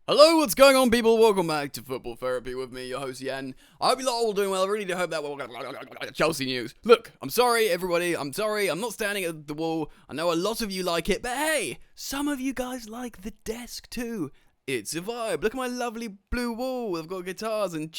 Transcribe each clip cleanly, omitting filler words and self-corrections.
Hello, what's going on, people? Welcome back to Football Therapy with me, your host, Yan. I hope you're all doing well. I really do hope that Chelsea news. Look, I'm sorry, everybody. I'm sorry. I'm not standing at the wall. I know a lot of you like it, but hey, some of you guys like the desk too. It's a vibe. Look at my lovely blue wall. I've got guitars and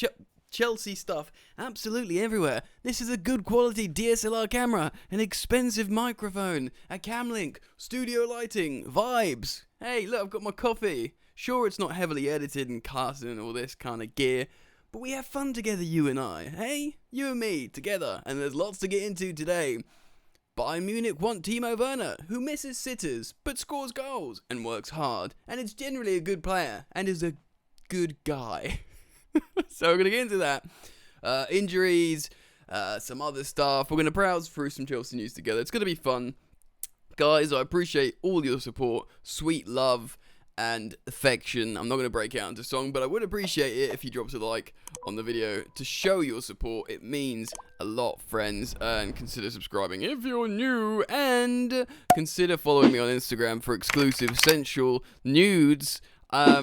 Chelsea stuff absolutely everywhere. This is a good quality DSLR camera, an expensive microphone, a cam link, studio lighting, vibes. Hey, look, I've got my coffee. Sure, it's not heavily edited and cut and all this kind of gear, but we have fun together, you and I, hey? You and me, together, and there's lots to get into today. Bayern Munich want Timo Werner, who misses sitters, but scores goals, and works hard, and is generally a good player, and is a good guy. So we're going to get into that. Injuries, some other stuff. We're going to browse through some Chelsea news together. It's going to be fun. Guys, I appreciate all your support, sweet love, and affection. I'm not going to break out into song, but I would appreciate it if you dropped a like on the video to show your support. It means a lot, friends, and consider subscribing if you're new, and consider following me on Instagram for exclusive sensual nudes. I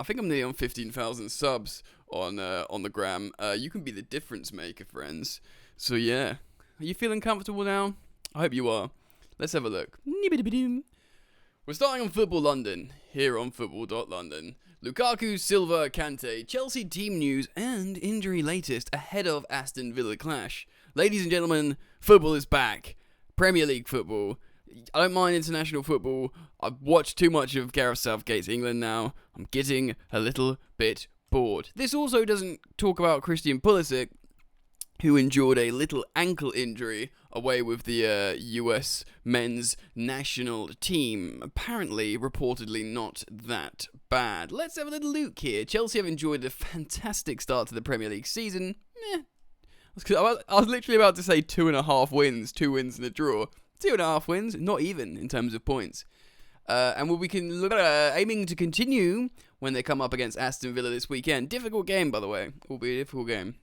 think I'm nearly on 15,000 subs on the gram. You can be the difference maker, friends. So yeah, are you feeling comfortable now? I hope you are. Let's have a look. We're starting on Football London, here on football.london. Lukaku, Silva, Kante, Chelsea team news, and injury latest ahead of Aston Villa clash. Ladies and gentlemen, football is back. Premier League football. I don't mind international football. I've watched too much of Gareth Southgate's England now. I'm getting a little bit bored. This also doesn't talk about Christian Pulisic, who endured a little ankle injury away with the US men's national team. Apparently, reportedly not that bad. Let's have a little look here. Chelsea have enjoyed a fantastic start to the Premier League season. I was literally about to say 2.5 wins, 2 wins and a draw. 2.5 wins, not even in terms of points. And we can look at aiming to continue when they come up against Aston Villa this weekend. Difficult game, by the way. Will be a difficult game.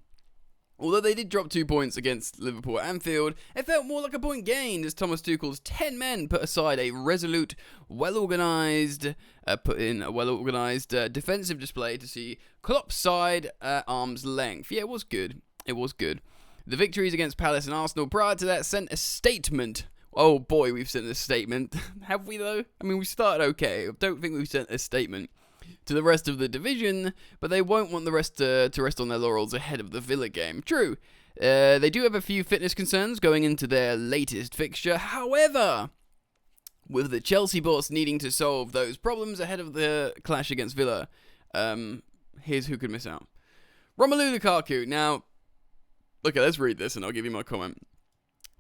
Although they did drop 2 points against Liverpool at Anfield, it felt more like a point gained as Thomas Tuchel's 10 men put aside a resolute, well-organised defensive display to see Klopp's side at arm's length. Yeah, it was good. It was good. The victories against Palace and Arsenal prior to that sent a statement. Oh boy, we've sent a statement. Have we though? I mean, we started okay. I don't think we've sent a statement to the rest of the division, but they won't want the rest to rest on their laurels ahead of the Villa game. True, they do have a few fitness concerns going into their latest fixture. However, with the Chelsea boss needing to solve those problems ahead of the clash against Villa, here's who could miss out. Romelu Lukaku. Now, okay, let's read this and I'll give you my comment.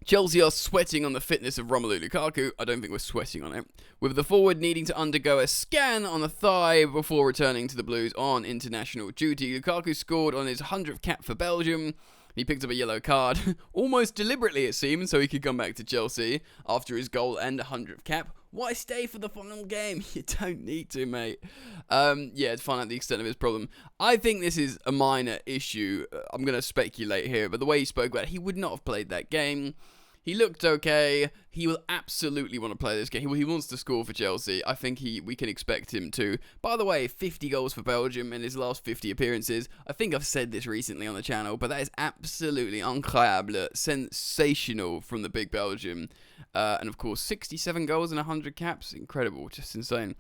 Chelsea are sweating on the fitness of Romelu Lukaku. I don't think we're sweating on it. With the forward needing to undergo a scan on the thigh before returning to the Blues on international duty. Lukaku scored on his 100th cap for Belgium. He picked up a yellow card, almost deliberately it seems, so he could come back to Chelsea after his goal and 100th cap. Why stay for the final game? You don't need to, mate. To find out the extent of his problem. I think this is a minor issue. I'm going to speculate here, but the way he spoke about it, he would not have played that game. He looked okay. He will absolutely want to play this game. He wants to score for Chelsea. I think we can expect him to. By the way, 50 goals for Belgium in his last 50 appearances. I think I've said this recently on the channel, but that is absolutely incroyable, sensational from the big Belgium. And of course, 67 goals and 100 caps. Incredible, just insane.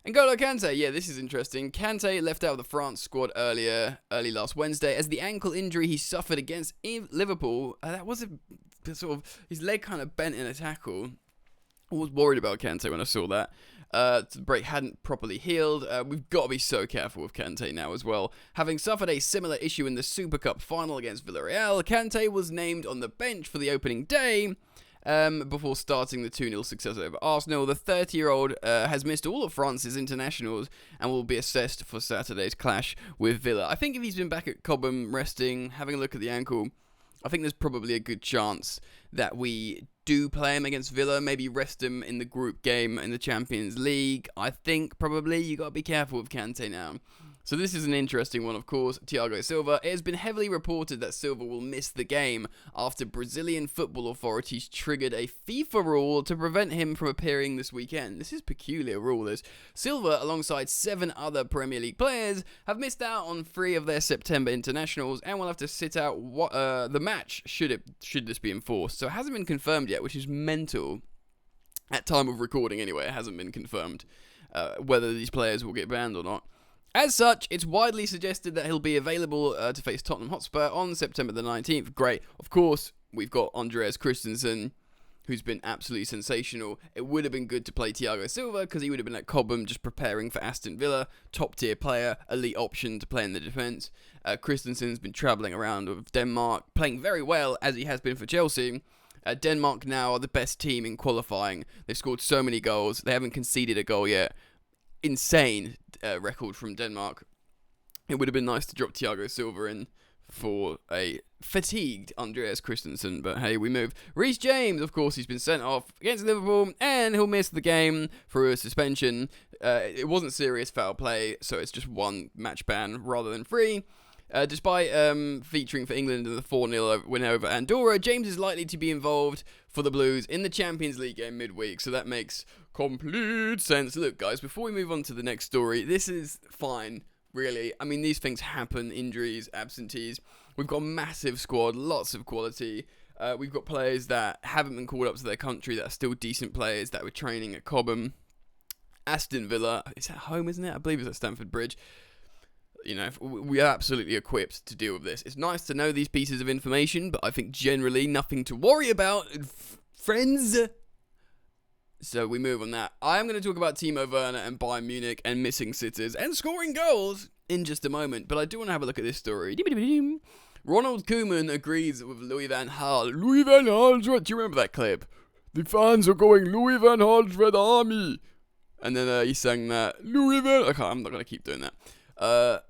N'Golo Kante, yeah, this is interesting. Kante left out of the France squad early last Wednesday as the ankle injury he suffered against Liverpool. That was sort of his leg kind of bent in a tackle. I was worried about Kante when I saw that. The break hadn't properly healed. We've got to be so careful with Kante now as well. Having suffered a similar issue in the Super Cup final against Villarreal, Kante was named on the bench for the opening day. Before starting the 2-0 success over Arsenal. The 30-year-old has missed all of France's internationals and will be assessed for Saturday's clash with Villa. I think if he's been back at Cobham resting, having a look at the ankle, I think there's probably a good chance that we do play him against Villa, maybe rest him in the group game in the Champions League. I think probably you got to be careful with Kante now. So this is an interesting one, of course. Thiago Silva. It has been heavily reported that Silva will miss the game after Brazilian football authorities triggered a FIFA rule to prevent him from appearing this weekend. This is peculiar rule, this. Silva, alongside 7 other Premier League players, have missed out on 3 of their September internationals and will have to sit out the match should this be enforced. So it hasn't been confirmed yet, which is mental. At time of recording, anyway, it hasn't been confirmed whether these players will get banned or not. As such, it's widely suggested that he'll be available to face Tottenham Hotspur on September the 19th. Great. Of course, we've got Andreas Christensen, who's been absolutely sensational. It would have been good to play Thiago Silva because he would have been at Cobham just preparing for Aston Villa. Top-tier player, elite option to play in the defence. Christensen's been travelling around with Denmark, playing very well as he has been for Chelsea. Denmark now are the best team in qualifying. They've scored so many goals. They haven't conceded a goal yet. Insane record from Denmark. It would have been nice to drop Thiago Silva in for a fatigued Andreas Christensen, but hey, we move. Reece James, of course, he's been sent off against Liverpool, and he'll miss the game for a suspension. It wasn't serious foul play, so it's just 1 match ban rather than 3. Despite featuring for England in the 4-0 win over Andorra, James is likely to be involved for the Blues in the Champions League game midweek, so that makes complete sense. Look, guys, before we move on to the next story, this is fine, really. I mean, these things happen, injuries, absentees. We've got a massive squad, lots of quality. We've got players that haven't been called up to their country that are still decent players that were training at Cobham. Aston Villa, it's at home, isn't it? I believe it's at Stamford Bridge. You know, we are absolutely equipped to deal with this. It's nice to know these pieces of information, but I think generally nothing to worry about, friends. So we move on that. I am going to talk about Timo Werner and Bayern Munich and missing sitters and scoring goals in just a moment, but I do want to have a look at this story. Ronald Koeman agrees with Louis van Gaal. Louis van Gaal, do you remember that clip? The fans are going, Louis van Gaal's Red Army. And then he sang that, Louis van... Okay, I'm not going to keep doing that.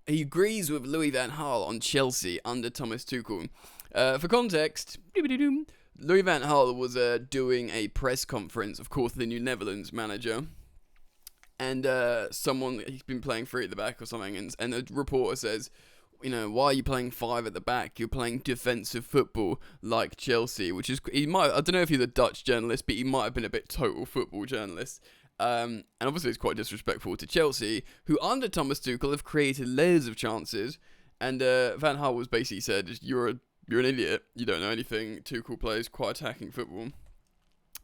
He agrees with Louis van Gaal on Chelsea under Thomas Tuchel. For context, Louis van Gaal was doing a press conference, of course, the new Netherlands manager. And he's been playing 3 at the back or something, and a reporter says, you know, why are you playing 5 at the back? You're playing defensive football like Chelsea, which is, I don't know if he's a Dutch journalist, but he might have been a bit total football journalist. And obviously it's quite disrespectful to Chelsea, who under Thomas Tuchel have created layers of chances. And Van Gaal was basically said, you're an idiot, you don't know anything. Tuchel plays quite attacking football.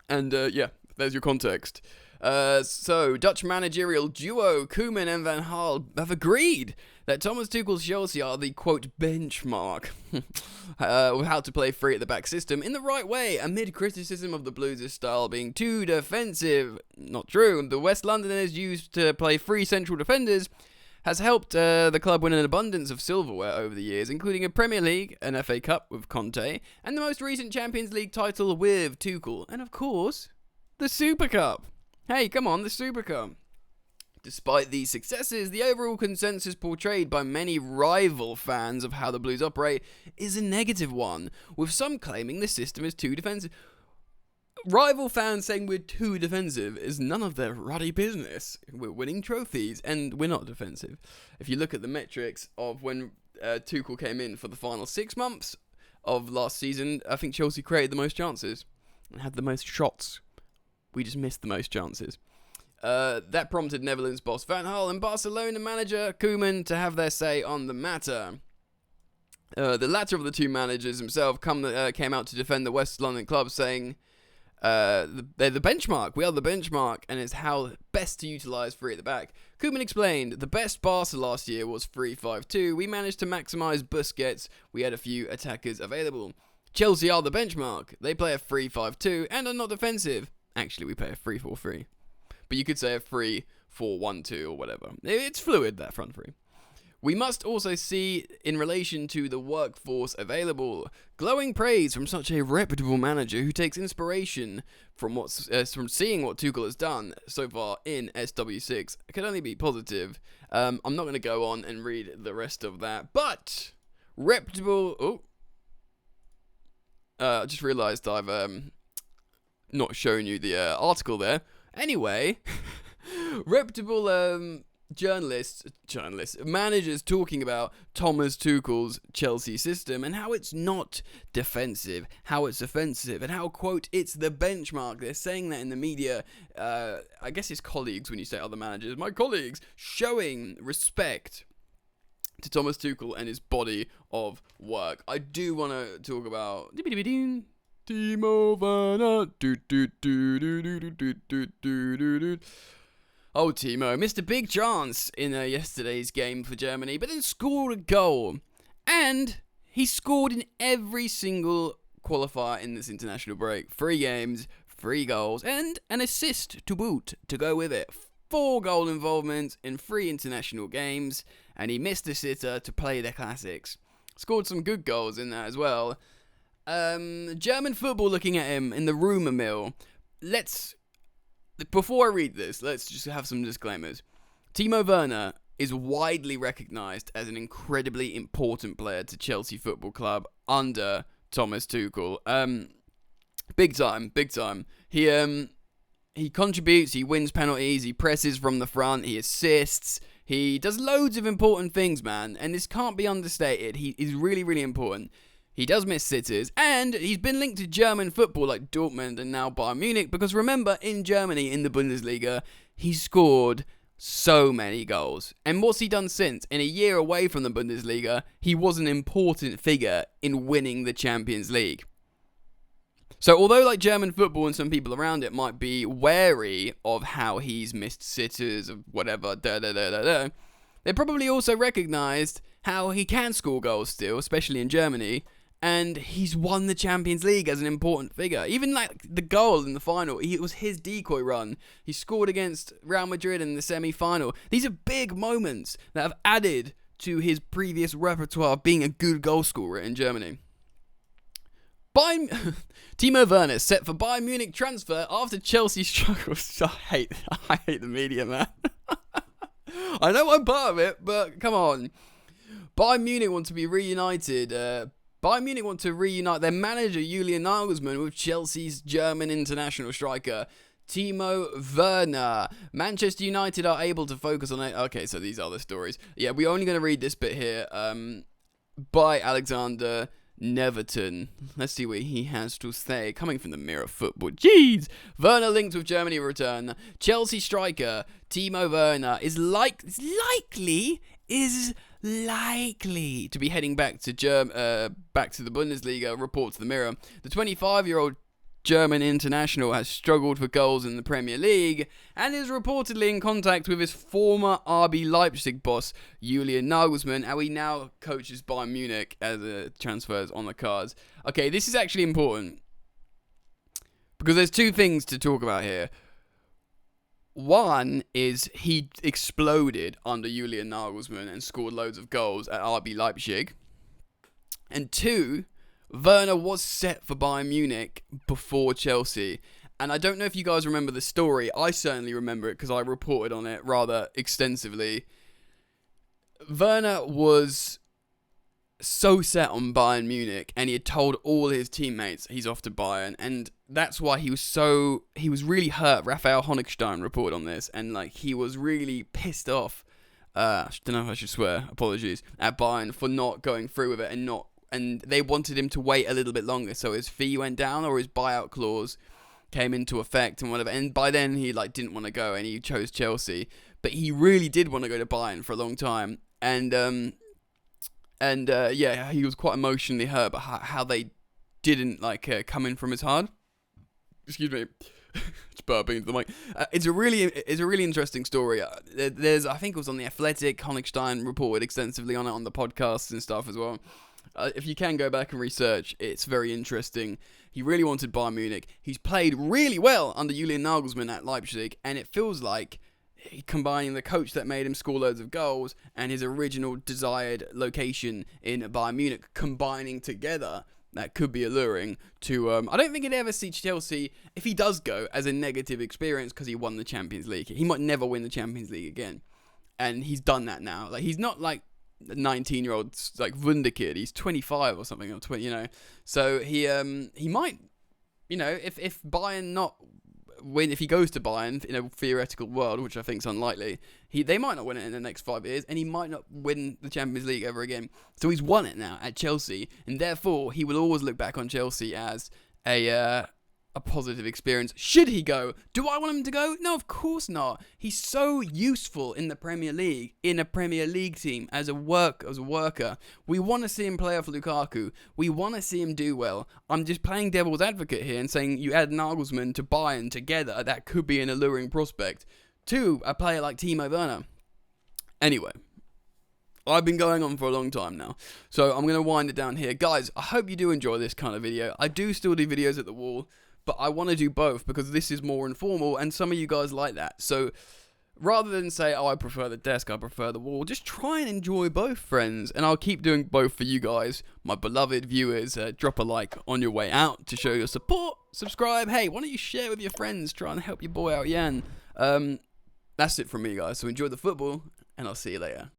And yeah, there's your context. So Dutch managerial duo Koeman and Van Gaal have agreed that Thomas Tuchel's Chelsea are the, quote, benchmark of how to play 3 at the back system in the right way, amid criticism of the Blues' style being too defensive. Not true. The West Londoners used to play 3 central defenders has helped the club win an abundance of silverware over the years, including a Premier League, an FA Cup with Conte, and the most recent Champions League title with Tuchel, and of course, the Super Cup. Hey, come on, the Super Cup. Despite these successes, the overall consensus portrayed by many rival fans of how the Blues operate is a negative one, with some claiming the system is too defensive. Rival fans saying we're too defensive is none of their ruddy business. We're winning trophies, and we're not defensive. If you look at the metrics of when Tuchel came in for the final 6 months of last season, I think Chelsea created the most chances and had the most shots. We just missed the most chances. That prompted Netherlands boss Van Gaal and Barcelona manager Koeman to have their say on the matter. The latter of the 2 managers himself came out to defend the West London club, saying, they're the benchmark. We are the benchmark, and it's how best to utilise 3 at the back. Koeman explained, the best Barca last year was 3-5-2. We managed to maximise Busquets. We had a few attackers available. Chelsea are the benchmark. They play a 3-5-2 and are not defensive. Actually, we play a 3-4-3. But you could say a 3-4-1-2 or whatever. It's fluid, that front 3. We must also see, in relation to the workforce glowing praise from such a reputable manager who takes inspiration from seeing what Tuchel has done so far in SW6. It can only be positive. I'm not going to go on and read the rest of that, but reputable. I just realised I've not shown you the article there. Anyway, reputable managers talking about Thomas Tuchel's Chelsea system and how it's not defensive, how it's offensive, and how, quote, it's the benchmark. They're saying that in the media. I guess his colleagues, when you say other managers, my colleagues, showing respect to Thomas Tuchel and his body of work. I do want to talk about Timo Werner. Oh, Timo missed a big chance in yesterday's game for Germany, but then scored a goal. And he scored in every single qualifier in this international break. 3 games, 3 goals, and an assist to boot to go with it. 4 goal involvements in 3 international games, and he missed a sitter to play the classics. Scored some good goals in that as well. German football looking at him in the rumour mill. Before I read this, let's just have some disclaimers. Timo Werner is widely recognised as an incredibly important player to Chelsea Football Club under Thomas Tuchel. Big time. He contributes, he wins penalties, he presses from the front, he assists, he does loads of important things, man, and this can't be understated. He is really, really important. He does miss sitters, and he's been linked to German football like Dortmund and now Bayern Munich, because remember, in Germany, in the Bundesliga, he scored so many goals. And what's he done since? In a year away from the Bundesliga, he was an important figure in winning the Champions League. So although like German football and some people around it might be wary of how he's missed sitters or whatever, they probably also recognised how he can score goals still, especially in Germany, and he's won the Champions League as an important figure. Even like the goal in the final, it was his decoy run. He scored against Real Madrid in the semi-final. These are big moments that have added to his previous repertoire of being a good goal scorer in Germany. Timo Werner set for Bayern Munich transfer after Chelsea struggles. I hate the media, man. I know I'm part of it, but come on. Bayern Munich want to be reunited. Bayern Munich want to reunite their manager Julian Nagelsmann with Chelsea's German international striker Timo Werner. Manchester United are able to focus on it. Okay, so these are the stories. Yeah, we're only going to read this bit here. By Alexander Neverton. Let's see what he has to say. Coming from the Mirror Football. Jeez! Werner linked with Germany return. Chelsea striker Timo Werner is likely to be heading back to the Bundesliga, reports the Mirror. The 25-year-old German international has struggled for goals in the Premier League and is reportedly in contact with his former RB Leipzig boss Julian Nagelsmann, how he now coaches Bayern Munich as transfers on the cards. Okay, this is actually important because there's 2 things to talk about here. One is he exploded under Julian Nagelsmann and scored loads of goals at RB Leipzig. And 2, Werner was set for Bayern Munich before Chelsea. And I don't know if you guys remember the story. I certainly remember it because I reported on it rather extensively. Werner was so set on Bayern Munich and he had told all his teammates he's off to Bayern, and that's why he was really hurt. Raphael Honigstein reported on this, and like he was really pissed off. I don't know if I should swear, apologies, at Bayern for not going through with it and they wanted him to wait a little bit longer so his fee went down or his buyout clause came into effect and whatever. And by then he like didn't want to go and he chose Chelsea, but he really did want to go to Bayern for a long time. And yeah, he was quite emotionally hurt about how they didn't like come in from his heart. Excuse me, just burping into the mic. It's a really interesting story. There's, I think it was on the Athletic. Honigstein reported extensively on it on the podcasts and stuff as well. If you can go back and research, it's very interesting. He really wanted Bayern Munich. He's played really well under Julian Nagelsmann at Leipzig, and it feels like combining the coach that made him score loads of goals and his original desired location in Bayern Munich, combining together, that could be alluring to... I don't think he'd ever see Chelsea, if he does go, as a negative experience because he won the Champions League. He might never win the Champions League again. And he's done that now. Like, he's not like 19-year-old like wunderkid. He's 25 or something, or 20, you know. So he might, you know, if Bayern not win if he goes to Bayern in a theoretical world, which I think is unlikely. They might not win it in the next 5 years, and he might not win the Champions League ever again. So he's won it now at Chelsea, and therefore he will always look back on Chelsea as a positive experience. Should he go? Do I want him to go? No, of course not. He's so useful in the Premier League, in a Premier League team, as a worker. We want to see him play off Lukaku. We want to see him do well. I'm just playing devil's advocate here and saying you add Nagelsmann to Bayern together, that could be an alluring prospect to a player like Timo Werner. Anyway, I've been going on for a long time now, so I'm going to wind it down here. Guys, I hope you do enjoy this kind of video. I do still do videos at the wall, but I want to do both because this is more informal and some of you guys like that. So rather than say, oh, I prefer the desk, I prefer the wall, just try and enjoy both, friends. And I'll keep doing both for you guys, my beloved viewers. Drop a like on your way out to show your support. Subscribe. Hey, why don't you share with your friends? Try and help your boy out, Jan. That's it from me, guys. So enjoy the football, and I'll see you later.